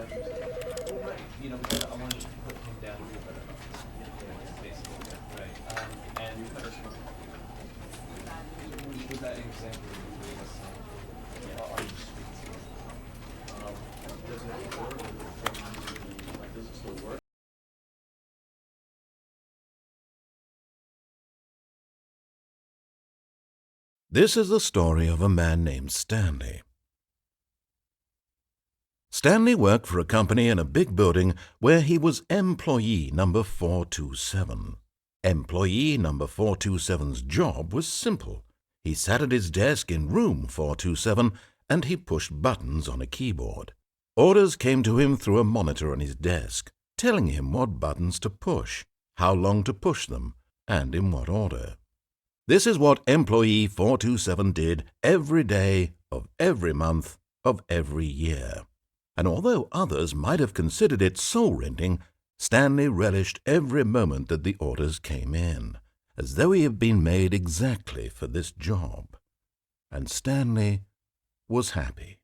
Well, right. Because I wanted to put him down to a better basically. Right. And was that example you gave us? Are you speaking? Does it work? Does it still work? This is the story of a man named Stanley. Stanley worked for a company in a big building where he was employee number 427. Employee number 427's job was simple. He sat at his desk in room 427 and he pushed buttons on a keyboard. Orders came to him through a monitor on his desk, telling him what buttons to push, how long to push them, and in what order. This is what employee 427 did every day of every month of every year. And although others might have considered it soul-rending, Stanley relished every moment that the orders came in, as though he had been made exactly for this job. And Stanley was happy.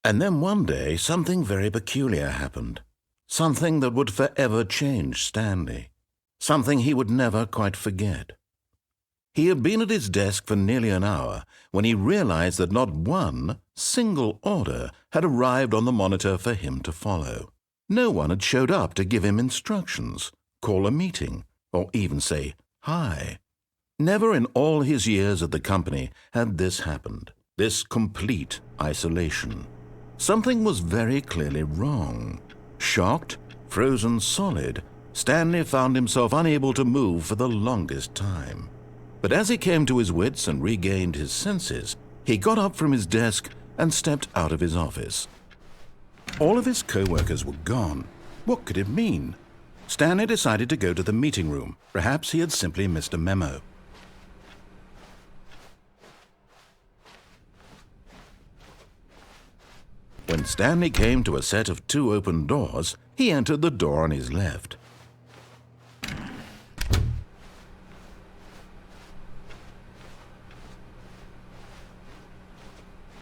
And then one day something very peculiar happened, something that would forever change Stanley, something he would never quite forget. He had been at his desk for nearly an hour when he realized that not one single order had arrived on the monitor for him to follow. No one had showed up to give him instructions, call a meeting, or even say hi. Never in all his years at the company had this happened, this complete isolation. Something was very clearly wrong. Shocked, frozen solid, Stanley found himself unable to move for the longest time. But as he came to his wits and regained his senses, he got up from his desk and stepped out of his office. All of his co-workers were gone. What could it mean? Stanley decided to go to the meeting room. Perhaps he had simply missed a memo. When Stanley came to a set of 2 open doors, he entered the door on his left.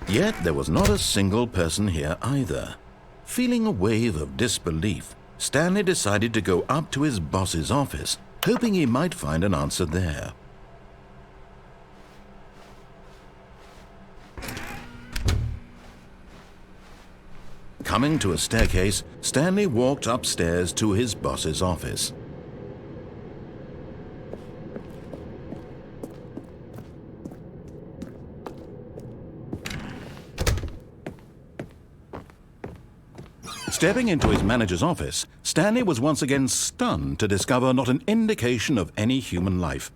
Yet there was not a single person here either. Feeling a wave of disbelief, Stanley decided to go up to his boss's office, hoping he might find an answer there. Coming to a staircase, Stanley walked upstairs to his boss's office. Stepping into his manager's office, Stanley was once again stunned to discover not an indication of any human life.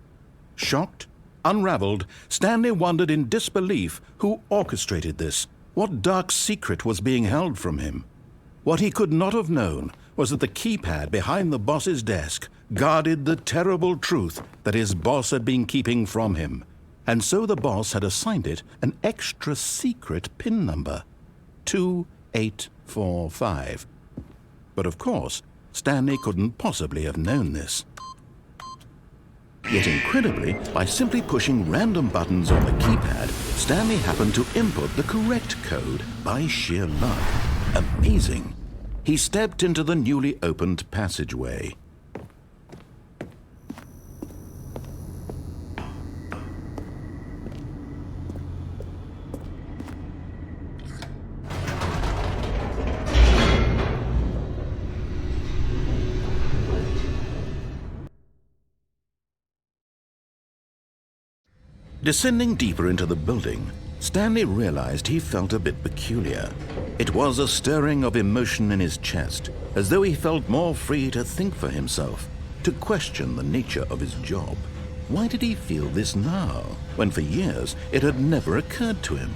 Shocked, unraveled, Stanley wondered in disbelief who orchestrated this, what dark secret was being held from him. What he could not have known was that the keypad behind the boss's desk guarded the terrible truth that his boss had been keeping from him, and so the boss had assigned it an extra secret PIN number, 2845. But of course, Stanley couldn't possibly have known this. Yet incredibly, by simply pushing random buttons on the keypad, Stanley happened to input the correct code by sheer luck. Amazing! He stepped into the newly opened passageway. Descending deeper into the building, Stanley realized he felt a bit peculiar. It was a stirring of emotion in his chest, as though he felt more free to think for himself, to question the nature of his job. Why did he feel this now, when for years it had never occurred to him?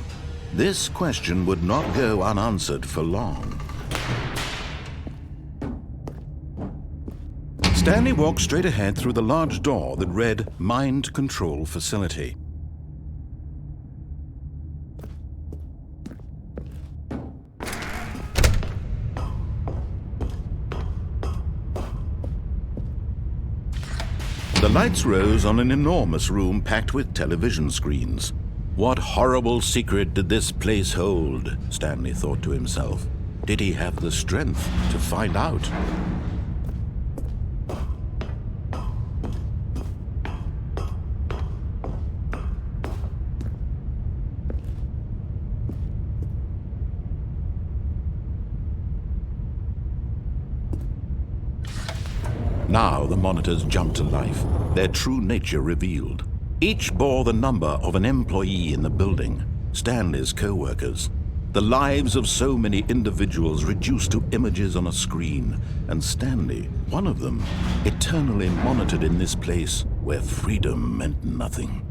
This question would not go unanswered for long. Stanley walked straight ahead through the large door that read Mind Control Facility. The lights rose on an enormous room packed with television screens. What horrible secret did this place hold? Stanley thought to himself. Did he have the strength to find out? Now the monitors jumped to life, their true nature revealed. Each bore the number of an employee in the building, Stanley's co-workers. The lives of so many individuals reduced to images on a screen, and Stanley, one of them, eternally monitored in this place where freedom meant nothing.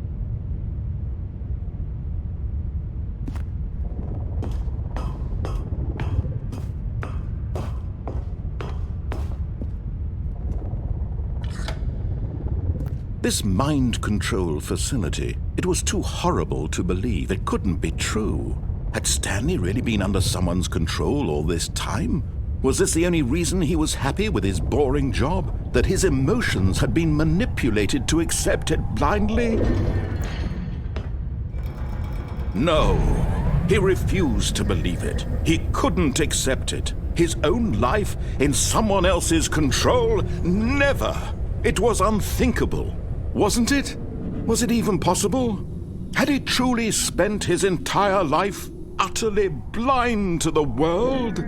This mind control facility, it was too horrible to believe. It couldn't be true. Had Stanley really been under someone's control all this time? Was this the only reason he was happy with his boring job? That his emotions had been manipulated to accept it blindly? No, he refused to believe it. He couldn't accept it. His own life in someone else's control? Never! It was unthinkable. Wasn't it? Was it even possible? Had he truly spent his entire life utterly blind to the world?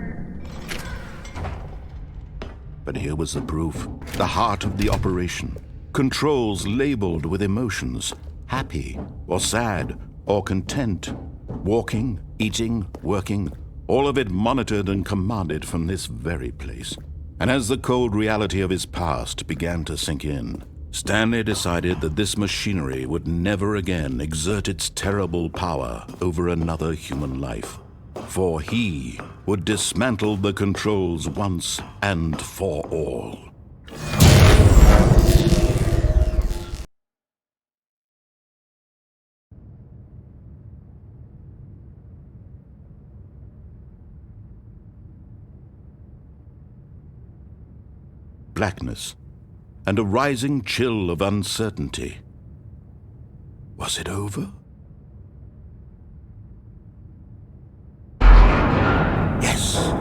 But here was the proof, the heart of the operation. Controls labeled with emotions, happy or sad or content. Walking, eating, working, all of it monitored and commanded from this very place. And as the cold reality of his past began to sink in, Stanley decided that this machinery would never again exert its terrible power over another human life, for he would dismantle the controls once and for all. Blackness and a rising chill of uncertainty. Was it over? Yes!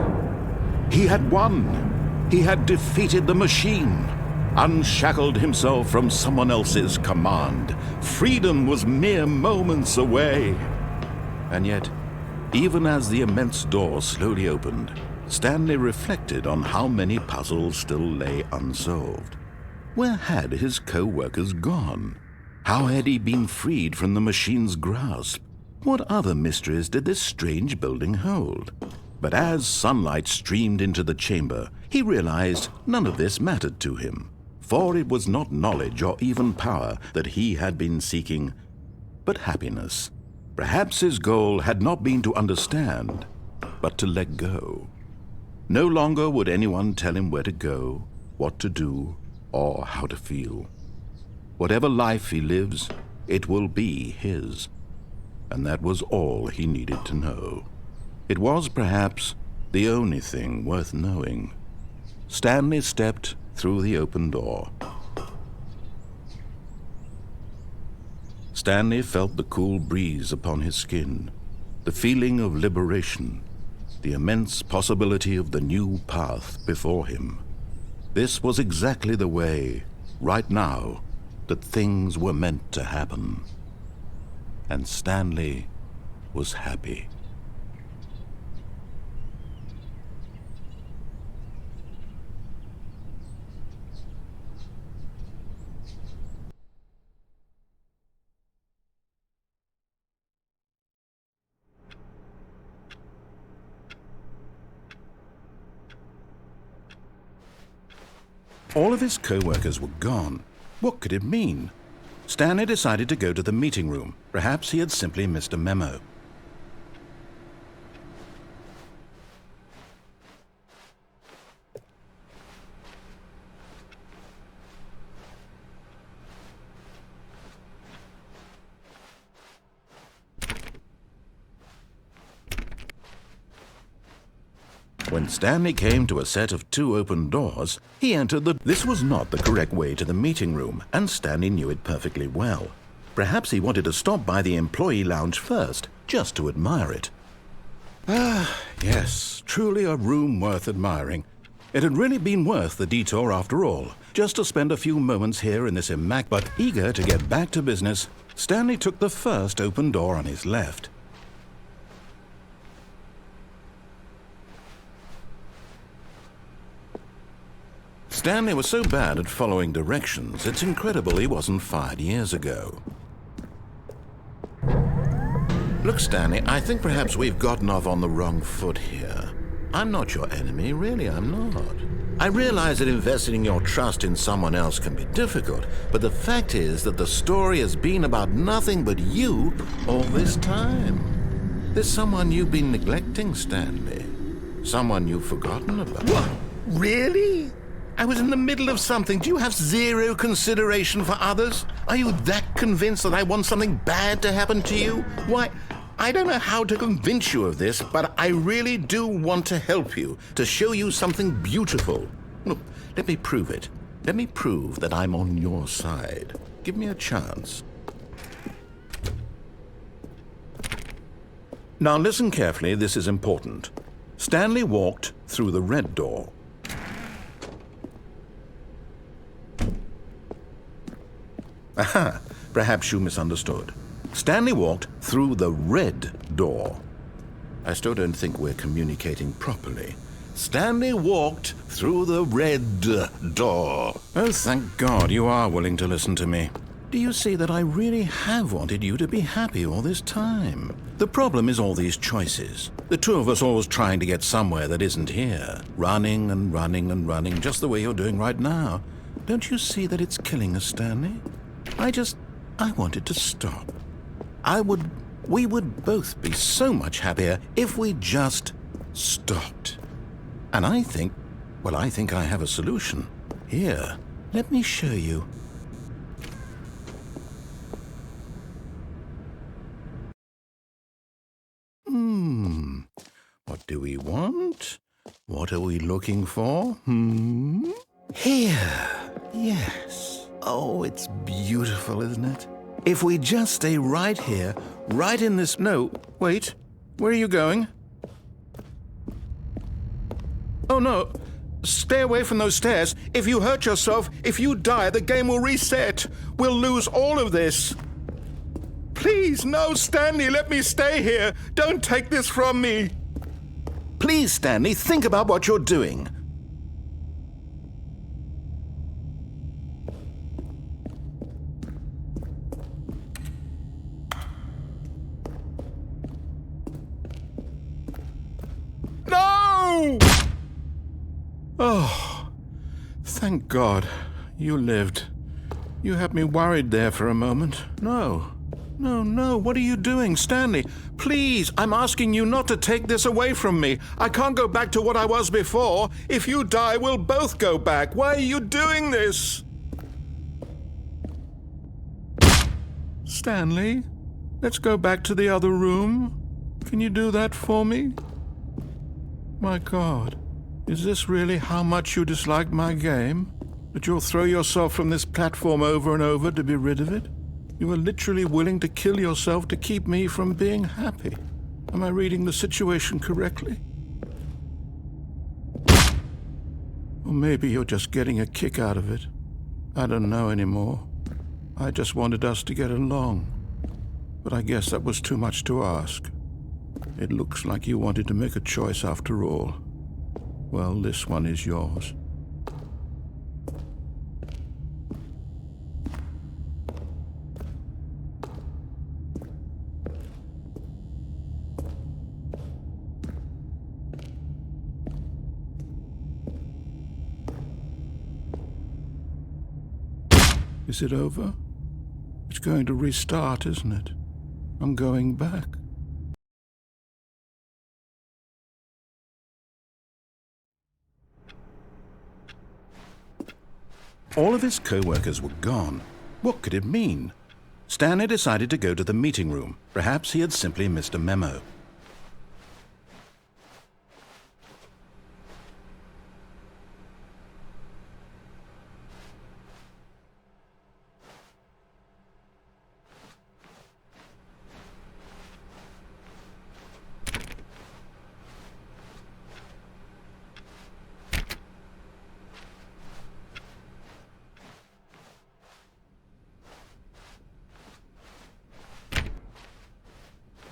He had won! He had defeated the machine, unshackled himself from someone else's command. Freedom was mere moments away. And yet, even as the immense door slowly opened, Stanley reflected on how many puzzles still lay unsolved. Where had his co-workers gone? How had he been freed from the machine's grasp? What other mysteries did this strange building hold? But as sunlight streamed into the chamber, he realized none of this mattered to him, for it was not knowledge or even power that he had been seeking, but happiness. Perhaps his goal had not been to understand, but to let go. No longer would anyone tell him where to go, what to do, or how to feel. Whatever life he lives, it will be his. And that was all he needed to know. It was perhaps the only thing worth knowing. Stanley stepped through the open door. Stanley felt the cool breeze upon his skin, the feeling of liberation, the immense possibility of the new path before him. This was exactly the way, right now, that things were meant to happen. And Stanley was happy. All of his co-workers were gone. What could it mean? Stanley decided to go to the meeting room. Perhaps he had simply missed a memo. When Stanley came to a set of 2 open doors, he entered This was not the correct way to the meeting room, and Stanley knew it perfectly well. Perhaps he wanted to stop by the employee lounge first, just to admire it. Ah, yes, truly a room worth admiring. It had really been worth the detour after all, just to spend a few moments here in this but eager to get back to business, Stanley took the first open door on his left. Stanley was so bad at following directions, it's incredible he wasn't fired years ago. Look, Stanley, I think perhaps we've gotten off on the wrong foot here. I'm not your enemy, really, I'm not. I realize that investing your trust in someone else can be difficult, but the fact is that the story has been about nothing but you all this time. There's someone you've been neglecting, Stanley. Someone you've forgotten about. What? Really? I was in the middle of something. Do you have zero consideration for others? Are you that convinced that I want something bad to happen to you? Why, I don't know how to convince you of this, but I really do want to help you, to show you something beautiful. Look, let me prove it. Let me prove that I'm on your side. Give me a chance. Now listen carefully, this is important. Stanley walked through the red door. Aha, perhaps you misunderstood. Stanley walked through the red door. I still don't think we're communicating properly. Stanley walked through the red door. Oh, thank God you are willing to listen to me. Do you see that I really have wanted you to be happy all this time? The problem is all these choices. The two of us always trying to get somewhere that isn't here. Running and running and running, just the way you're doing right now. Don't you see that it's killing us, Stanley? I wanted to stop. We would both be so much happier if we just stopped. And I think I have a solution. Here, let me show you. What do we want? What are we looking for? Here. Yes. Oh, it's beautiful, isn't it? If we just stay right here, right in this... No, wait. Where are you going? Oh, no. Stay away from those stairs. If you hurt yourself, if you die, the game will reset. We'll lose all of this. Please, no, Stanley, let me stay here. Don't take this from me. Please, Stanley, think about what you're doing. No! Oh, thank God you lived. You had me worried there for a moment. No, what are you doing, Stanley? Please, I'm asking you not to take this away from me. I can't go back to what I was before. If you die, we'll both go back. Why are you doing this? Stanley, let's go back to the other room. Can you do that for me? My God, is this really how much you dislike my game? That you'll throw yourself from this platform over and over to be rid of it? You are literally willing to kill yourself to keep me from being happy. Am I reading the situation correctly? Or maybe you're just getting a kick out of it. I don't know anymore. I just wanted us to get along. But I guess that was too much to ask. It looks like you wanted to make a choice after all. Well, this one is yours. Is it over? It's going to restart, isn't it? I'm going back. All of his co-workers were gone. What could it mean? Stanley decided to go to the meeting room. Perhaps he had simply missed a memo.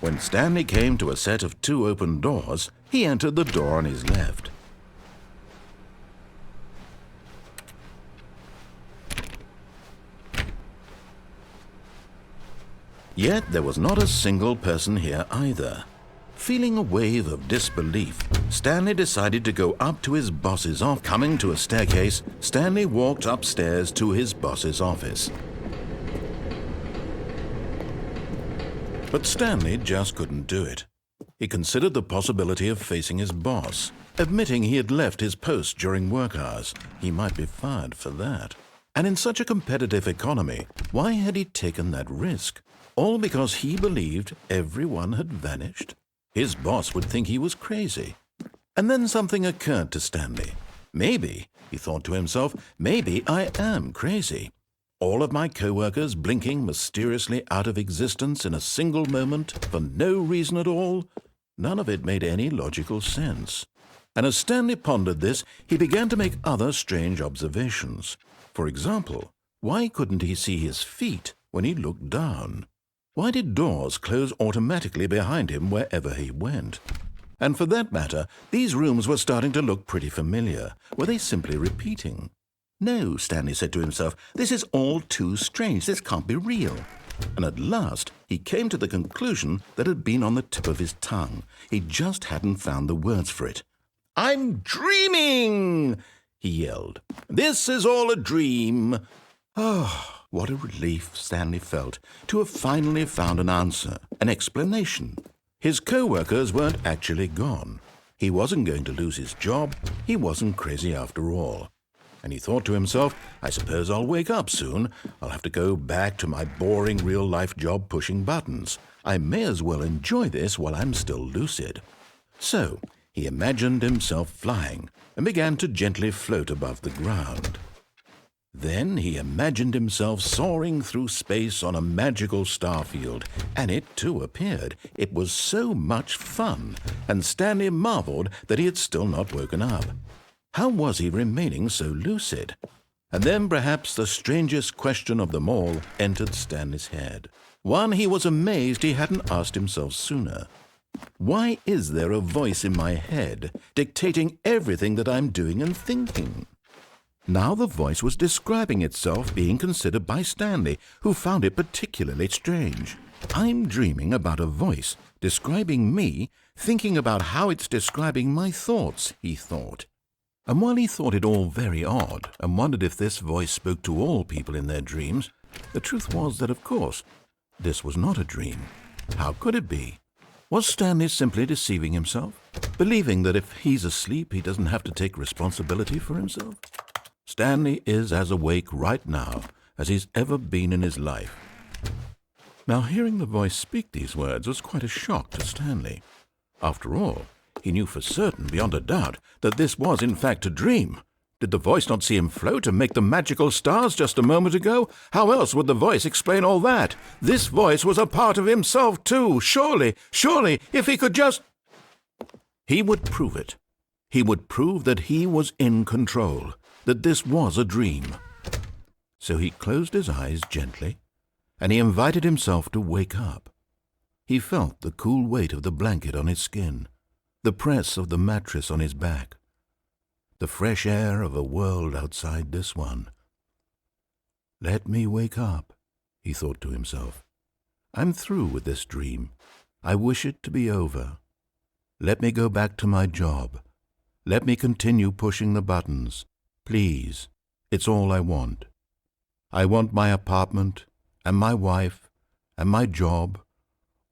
When Stanley came to a set of 2 open doors, he entered the door on his left. Yet there was not a single person here either. Feeling a wave of disbelief, Stanley decided to go up to his boss's office. Coming to a staircase, Stanley walked upstairs to his boss's office. But Stanley just couldn't do it. He considered the possibility of facing his boss. Admitting he had left his post during work hours, he might be fired for that. And in such a competitive economy, why had he taken that risk? All because he believed everyone had vanished? His boss would think he was crazy. And then something occurred to Stanley. Maybe, he thought to himself, maybe I am crazy. All of my co-workers blinking mysteriously out of existence in a single moment for no reason at all? None of it made any logical sense. And as Stanley pondered this, he began to make other strange observations. For example, why couldn't he see his feet when he looked down? Why did doors close automatically behind him wherever he went? And for that matter, these rooms were starting to look pretty familiar. Were they simply repeating? No, Stanley said to himself, this is all too strange. This can't be real. And at last, he came to the conclusion that had been on the tip of his tongue. He just hadn't found the words for it. "I'm dreaming!" he yelled. "This is all a dream." Oh, what a relief Stanley felt to have finally found an answer, an explanation. His co-workers weren't actually gone. He wasn't going to lose his job. He wasn't crazy after all. And he thought to himself, I suppose I'll wake up soon. I'll have to go back to my boring real-life job pushing buttons. I may as well enjoy this while I'm still lucid. So he imagined himself flying and began to gently float above the ground. Then he imagined himself soaring through space on a magical starfield, and it too appeared. It was so much fun, and Stanley marveled that he had still not woken up. How was he remaining so lucid? And then perhaps the strangest question of them all entered Stanley's head. One he was amazed he hadn't asked himself sooner. Why is there a voice in my head dictating everything that I'm doing and thinking? Now the voice was describing itself being considered by Stanley, who found it particularly strange. I'm dreaming about a voice describing me, thinking about how it's describing my thoughts, he thought. And while he thought it all very odd and wondered if this voice spoke to all people in their dreams, the truth was that, of course, this was not a dream. How could it be? Was Stanley simply deceiving himself, believing that if he's asleep he doesn't have to take responsibility for himself? Stanley is as awake right now as he's ever been in his life. Now, hearing the voice speak these words was quite a shock to Stanley. After all, he knew for certain, beyond a doubt, that this was in fact a dream. Did the voice not see him float and make the magical stars just a moment ago? How else would the voice explain all that? This voice was a part of himself too. Surely, if he could just... He would prove it. He would prove that he was in control, that this was a dream. So he closed his eyes gently, and he invited himself to wake up. He felt the cool weight of the blanket on his skin, the press of the mattress on his back, the fresh air of a world outside this one. Let me wake up, he thought to himself. I'm through with this dream. I wish it to be over. Let me go back to my job. Let me continue pushing the buttons. Please, it's all I want. I want my apartment and my wife and my job.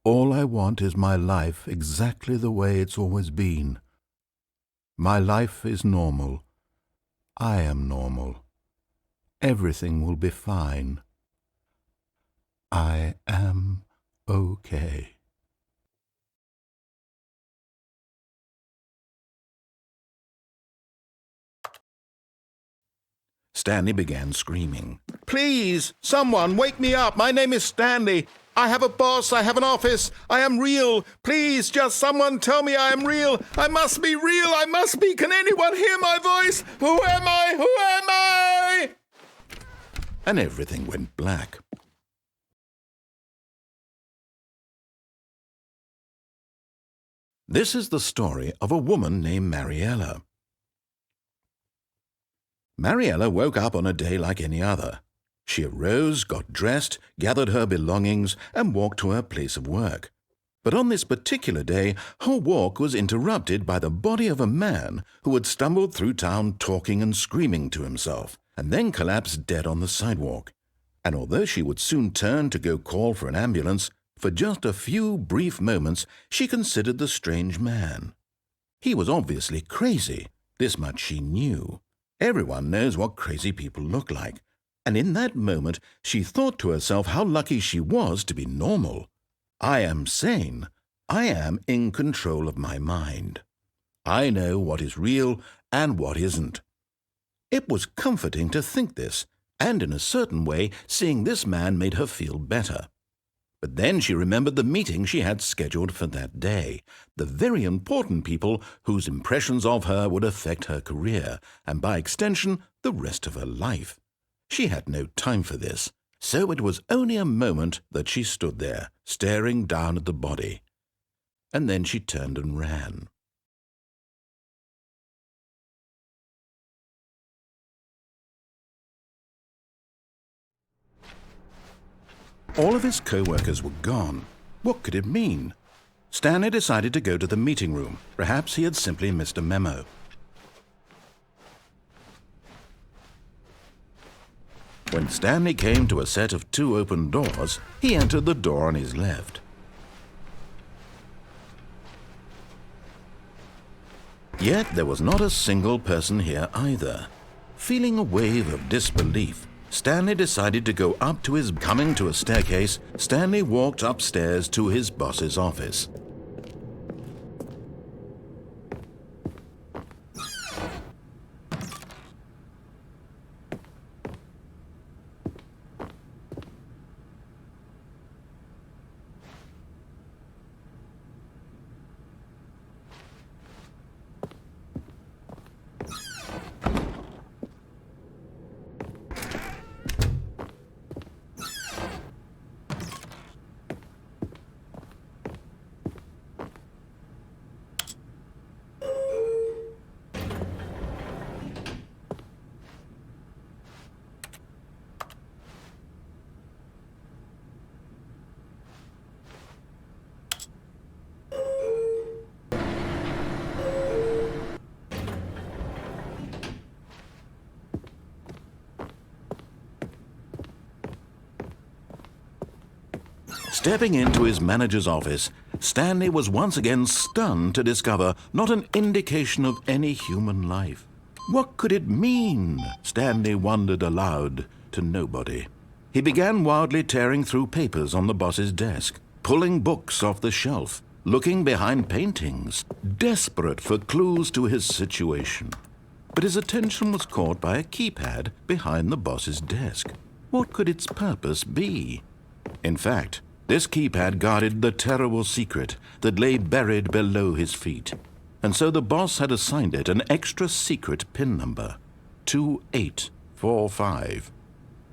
All I want is my life exactly the way it's always been. My life is normal. I am normal. Everything will be fine. I am okay. Stanley began screaming. Please, someone, wake me up. My name is Stanley. I have a boss. I have an office. I am real. Please, just someone tell me I am real. I must be real. I must be. Can anyone hear my voice? Who am I? Who am I? And everything went black. This is the story of a woman named Mariella. Mariella woke up on a day like any other. She arose, got dressed, gathered her belongings, and walked to her place of work. But on this particular day, her walk was interrupted by the body of a man who had stumbled through town talking and screaming to himself, and then collapsed dead on the sidewalk. And although she would soon turn to go call for an ambulance, for just a few brief moments she considered the strange man. He was obviously crazy. This much she knew. Everyone knows what crazy people look like. And in that moment she thought to herself how lucky she was to be normal. I am sane. I am in control of my mind. I know what is real and what isn't. It was comforting to think this, and in a certain way seeing this man made her feel better. But then she remembered the meeting she had scheduled for that day, the very important people whose impressions of her would affect her career, and by extension, the rest of her life. She had no time for this, so it was only a moment that she stood there, staring down at the body. And then she turned and ran. All of his co-workers were gone. What could it mean? Stanley decided to go to the meeting room. Perhaps he had simply missed a memo. When Stanley came to a set of 2 open doors, he entered the door on his left. Yet there was not a single person here either. Feeling a wave of disbelief, Stanley decided to go up to his... Coming to a staircase, Stanley walked upstairs to his boss's office. Stepping into his manager's office, Stanley was once again stunned to discover not an indication of any human life. What could it mean? Stanley wondered aloud to nobody. He began wildly tearing through papers on the boss's desk, pulling books off the shelf, looking behind paintings, desperate for clues to his situation. But his attention was caught by a keypad behind the boss's desk. What could its purpose be? In fact, this keypad guarded the terrible secret that lay buried below his feet. And so the boss had assigned it an extra secret PIN number, 2845.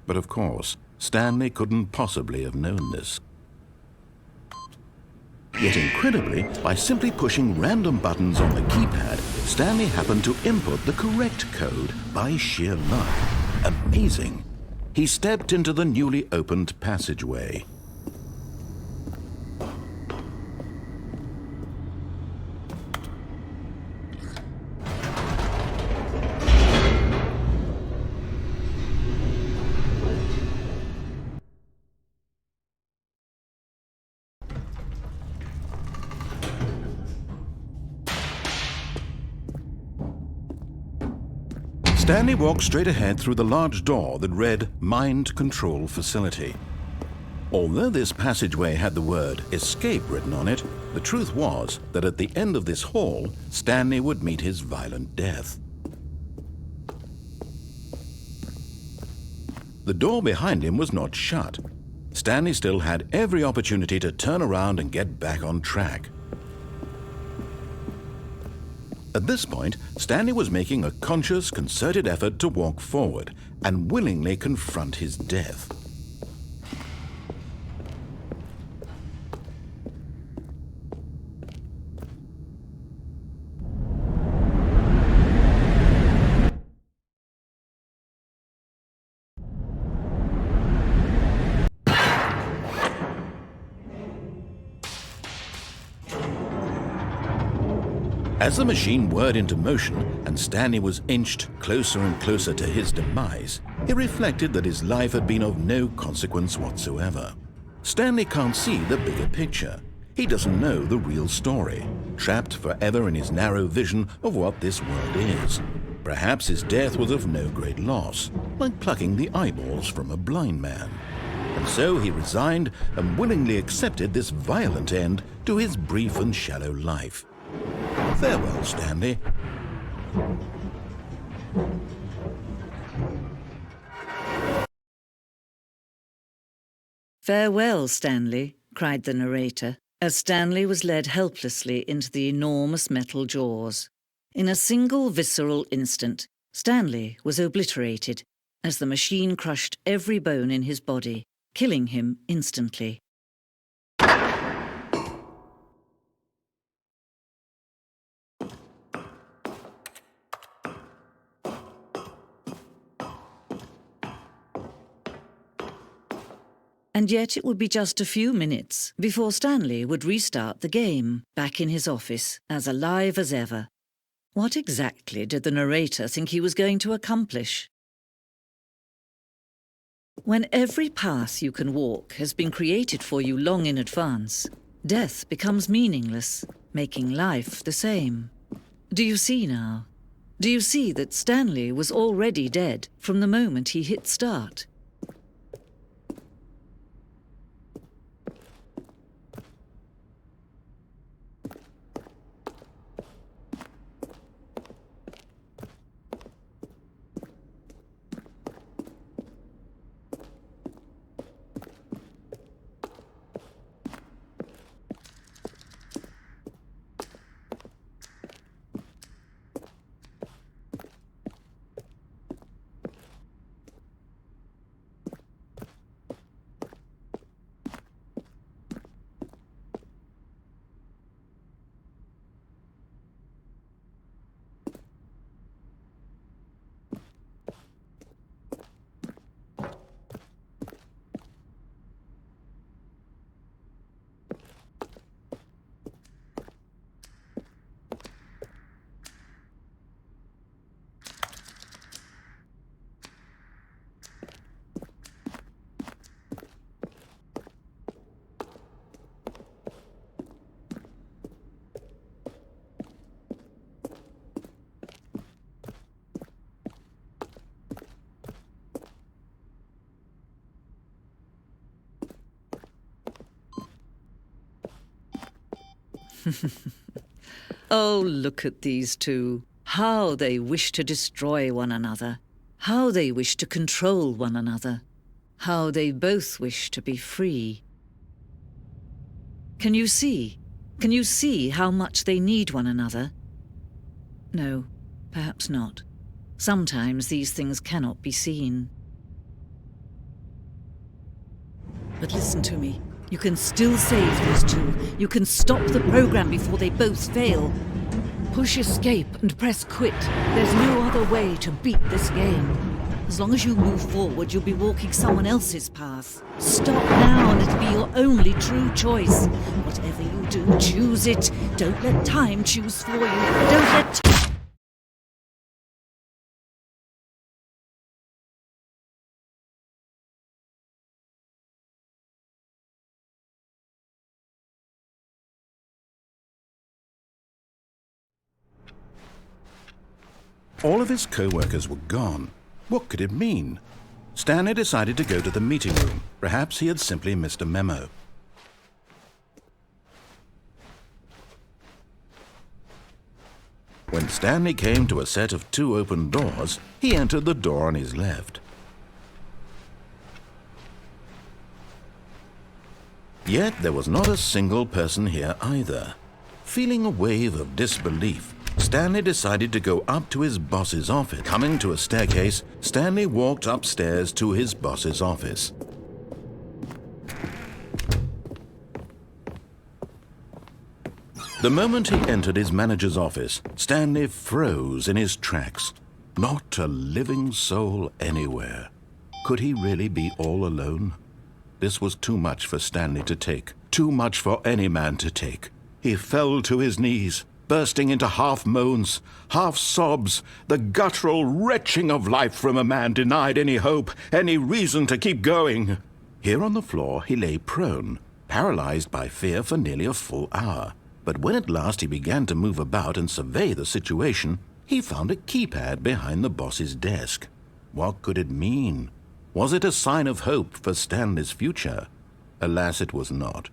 But of course, Stanley couldn't possibly have known this. Yet incredibly, by simply pushing random buttons on the keypad, Stanley happened to input the correct code by sheer luck. Amazing. He stepped into the newly opened passageway. Stanley walked straight ahead through the large door that read Mind Control Facility. Although this passageway had the word escape written on it, the truth was that at the end of this hall, Stanley would meet his violent death. The door behind him was not shut. Stanley still had every opportunity to turn around and get back on track. At this point, Stanley was making a conscious, concerted effort to walk forward and willingly confront his death. As the machine whirred into motion and Stanley was inched closer and closer to his demise, he reflected that his life had been of no consequence whatsoever. Stanley can't see the bigger picture. He doesn't know the real story, trapped forever in his narrow vision of what this world is. Perhaps his death was of no great loss, like plucking the eyeballs from a blind man. And so he resigned and willingly accepted this violent end to his brief and shallow life. Farewell, Stanley. "Farewell, Stanley," cried the narrator, as Stanley was led helplessly into the enormous metal jaws. In a single visceral instant, Stanley was obliterated as the machine crushed every bone in his body, killing him instantly. And yet it would be just a few minutes before Stanley would restart the game, back in his office, as alive as ever. What exactly did the narrator think he was going to accomplish? When every path you can walk has been created for you long in advance, death becomes meaningless, making life the same. Do you see now? Do you see that Stanley was already dead from the moment he hit start? Oh, look at these two. How they wish to destroy one another. How they wish to control one another. How they both wish to be free. Can you see? Can you see how much they need one another? No, perhaps not. Sometimes these things cannot be seen. But listen to me. You can still save these two. You can stop the program before they both fail. Push escape and press quit. There's no other way to beat this game. As long as you move forward, you'll be walking someone else's path. Stop now and it'll be your only true choice. Whatever you do, choose it. Don't let time choose for you. Don't let... All of his co-workers were gone. What could it mean? Stanley decided to go to the meeting room. Perhaps he had simply missed a memo. When Stanley came to a set of 2 open doors, he entered the door on his left. Yet there was not a single person here either. Feeling a wave of disbelief, Stanley decided to go up to his boss's office. Coming to a staircase, Stanley walked upstairs to his boss's office. The moment he entered his manager's office, Stanley froze in his tracks. Not a living soul anywhere. Could he really be all alone? This was too much for Stanley to take. Too much for any man to take. He fell to his knees. bursting into half moans, half sobs, the guttural retching of life from a man denied any hope, any reason to keep going. Here on the floor he lay prone, paralyzed by fear for nearly a full hour. But when at last he began to move about and survey the situation, he found a keypad behind the boss's desk. What could it mean? Was it a sign of hope for Stanley's future? Alas, it was not.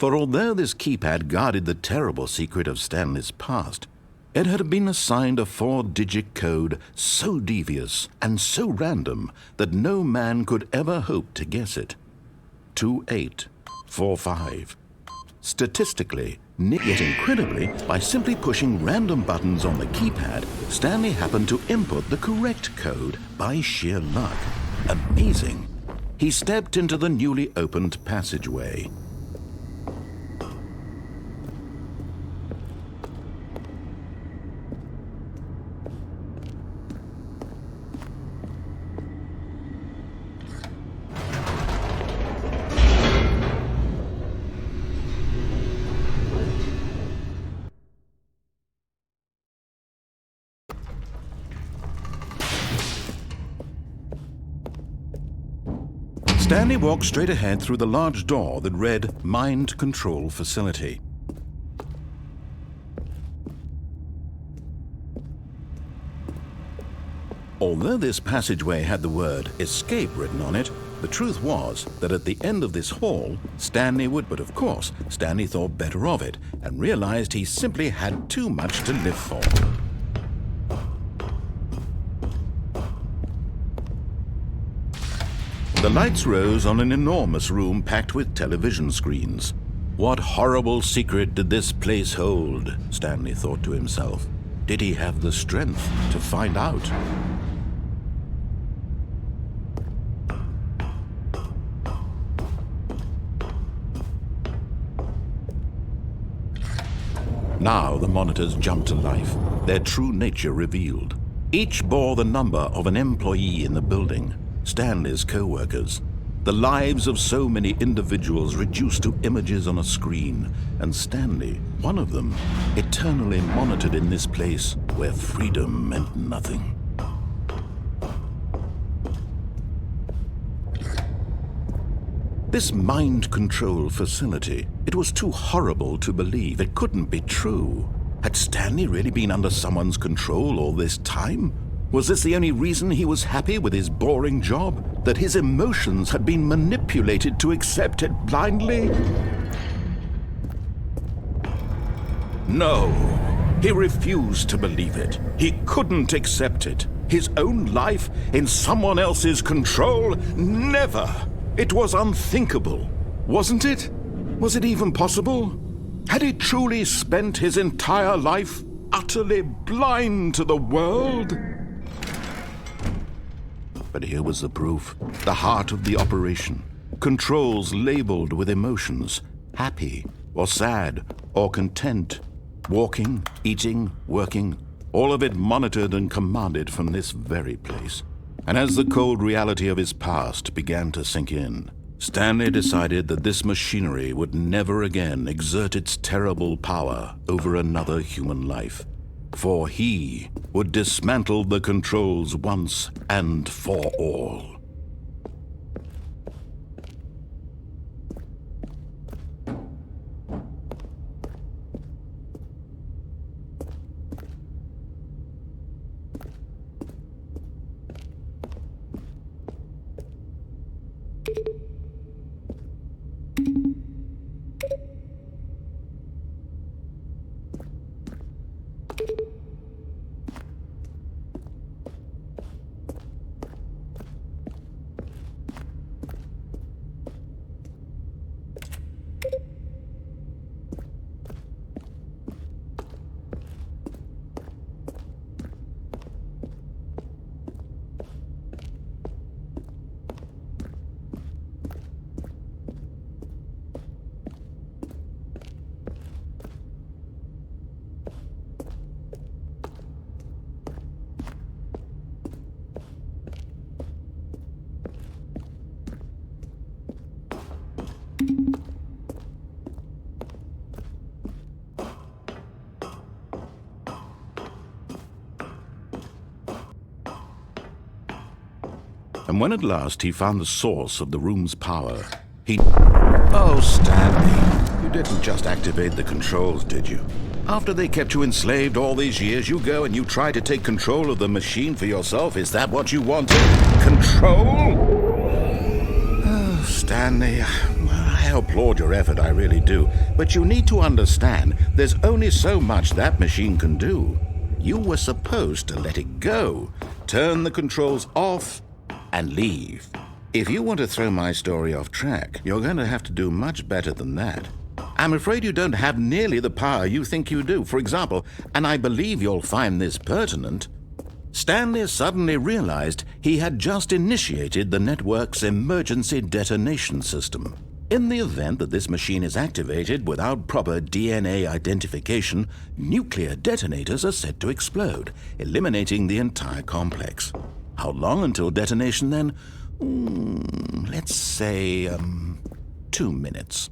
For although this keypad guarded the terrible secret of Stanley's past, it had been assigned a 4-digit code so devious and so random that no man could ever hope to guess it. 2845. Statistically, yet incredibly, by simply pushing random buttons on the keypad, Stanley happened to input the correct code by sheer luck. Amazing. He stepped into the newly opened passageway. Stanley walked straight ahead through the large door that read Mind Control Facility. Although this passageway had the word Escape written on it, the truth was that at the end of this hall, Stanley would, but of course, Stanley thought better of it and realized he simply had too much to live for. The lights rose on an enormous room packed with television screens. What horrible secret did this place hold? Stanley thought to himself. Did he have the strength to find out? Now the monitors jumped to life, their true nature revealed. Each bore the number of an employee in the building. Stanley's co-workers, the lives of so many individuals reduced to images on a screen, and Stanley, one of them, eternally monitored in this place where freedom meant nothing. This mind control facility, it was too horrible to believe. It couldn't be true. Had Stanley really been under someone's control all this time? Was this the only reason he was happy with his boring job? That his emotions had been manipulated to accept it blindly? No, he refused to believe it. He couldn't accept it. His own life in someone else's control? Never! It was unthinkable, wasn't it? Was it even possible? Had he truly spent his entire life utterly blind to the world? But here was the proof, the heart of the operation. Controls labeled with emotions, happy or sad or content. Walking, eating, working, all of it monitored and commanded from this very place. And as the cold reality of his past began to sink in, Stanley decided that this machinery would never again exert its terrible power over another human life. For he would dismantle the controls once and for all. And when at last he found the source of the room's power, he... Oh, Stanley, you didn't just activate the controls, did you? After they kept you enslaved all these years, you go and you try to take control of the machine for yourself. Is that what you wanted? Control? Oh, Stanley, I applaud your effort, I really do. But you need to understand, there's only so much that machine can do. You were supposed to let it go, turn the controls off, and leave. If you want to throw my story off track, you're going to have to do much better than that. I'm afraid you don't have nearly the power you think you do. For example, and I believe you'll find this pertinent, Stanley suddenly realized he had just initiated the network's emergency detonation system. In the event that this machine is activated without proper DNA identification, nuclear detonators are set to explode, eliminating the entire complex. How long until detonation then? Let's say, 2 minutes.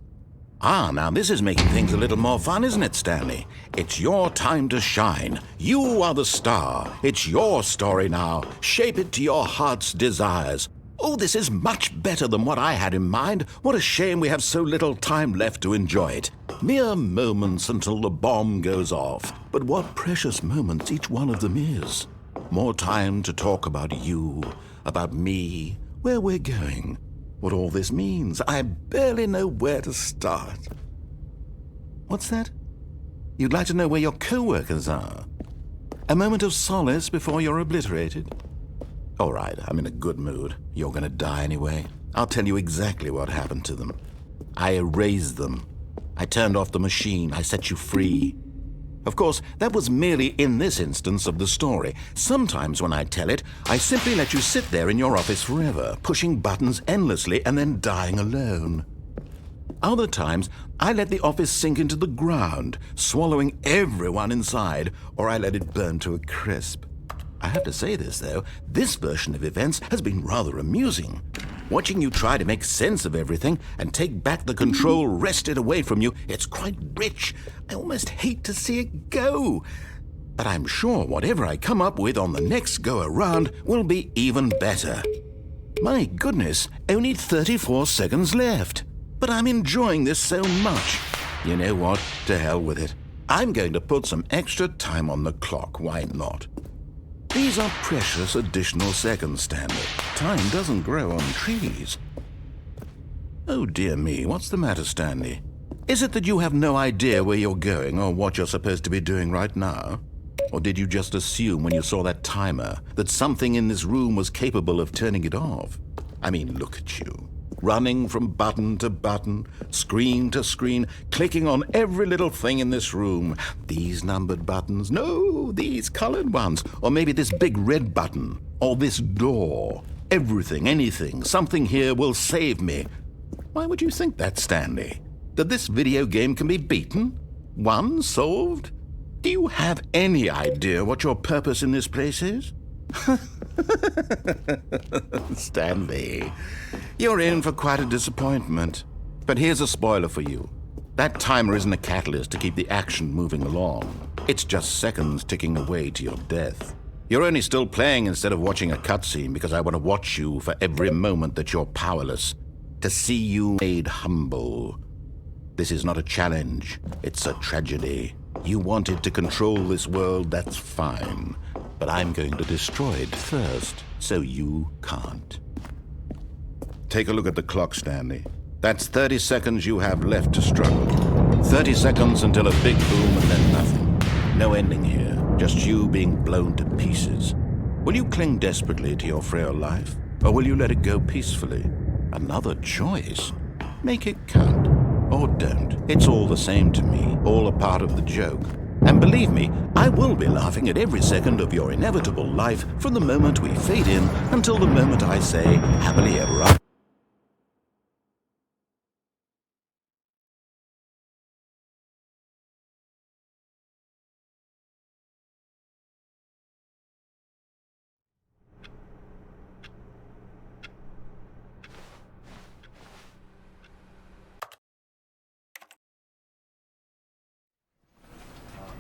Now this is making things a little more fun, isn't it, Stanley? It's your time to shine. You are the star. It's your story now. Shape it to your heart's desires. Oh, this is much better than what I had in mind. What a shame we have so little time left to enjoy it. Mere moments until the bomb goes off. But what precious moments each one of them is. More time to talk about you, about me, where we're going. What all this means, I barely know where to start. What's that? You'd like to know where your co-workers are? A moment of solace before you're obliterated? All right, I'm in a good mood. You're going to die anyway. I'll tell you exactly what happened to them. I erased them. I turned off the machine. I set you free. Of course, that was merely in this instance of the story. Sometimes when I tell it, I simply let you sit there in your office forever, pushing buttons endlessly and then dying alone. Other times, I let the office sink into the ground, swallowing everyone inside, or I let it burn to a crisp. I have to say this, though, this version of events has been rather amusing. Watching you try to make sense of everything and take back the control wrested away from you, it's quite rich. I almost hate to see it go. But I'm sure whatever I come up with on the next go-around will be even better. My goodness, only 34 seconds left. But I'm enjoying this so much. You know what? To hell with it. I'm going to put some extra time on the clock. Why not? These are precious additional seconds, Stanley. Time doesn't grow on trees. Oh, dear me, what's the matter, Stanley? Is it that you have no idea where you're going or what you're supposed to be doing right now? Or did you just assume when you saw that timer that something in this room was capable of turning it off? I mean, look at you. Running from button to button, screen to screen, clicking on every little thing in this room. These numbered buttons, no, these colored ones. Or maybe this big red button, or this door. Everything, anything, something here will save me. Why would you think that, Stanley? That this video game can be beaten? Won? Solved? Do you have any idea what your purpose in this place is? Stanley, you're in for quite a disappointment. But here's a spoiler for you. That timer isn't a catalyst to keep the action moving along. It's just seconds ticking away to your death. You're only still playing instead of watching a cutscene because I want to watch you for every moment that you're powerless. To see you made humble. This is not a challenge. It's a tragedy. You wanted to control this world, that's fine. But I'm going to destroy it first, so you can't. Take a look at the clock, Stanley. That's 30 seconds you have left to struggle. 30 seconds until a big boom and then nothing. No ending here, just you being blown to pieces. Will you cling desperately to your frail life, or will you let it go peacefully? Another choice. Make it count. Or don't. It's all the same to me, all a part of the joke. And believe me, I will be laughing at every second of your inevitable life from the moment we fade in until the moment I say, happily ever after.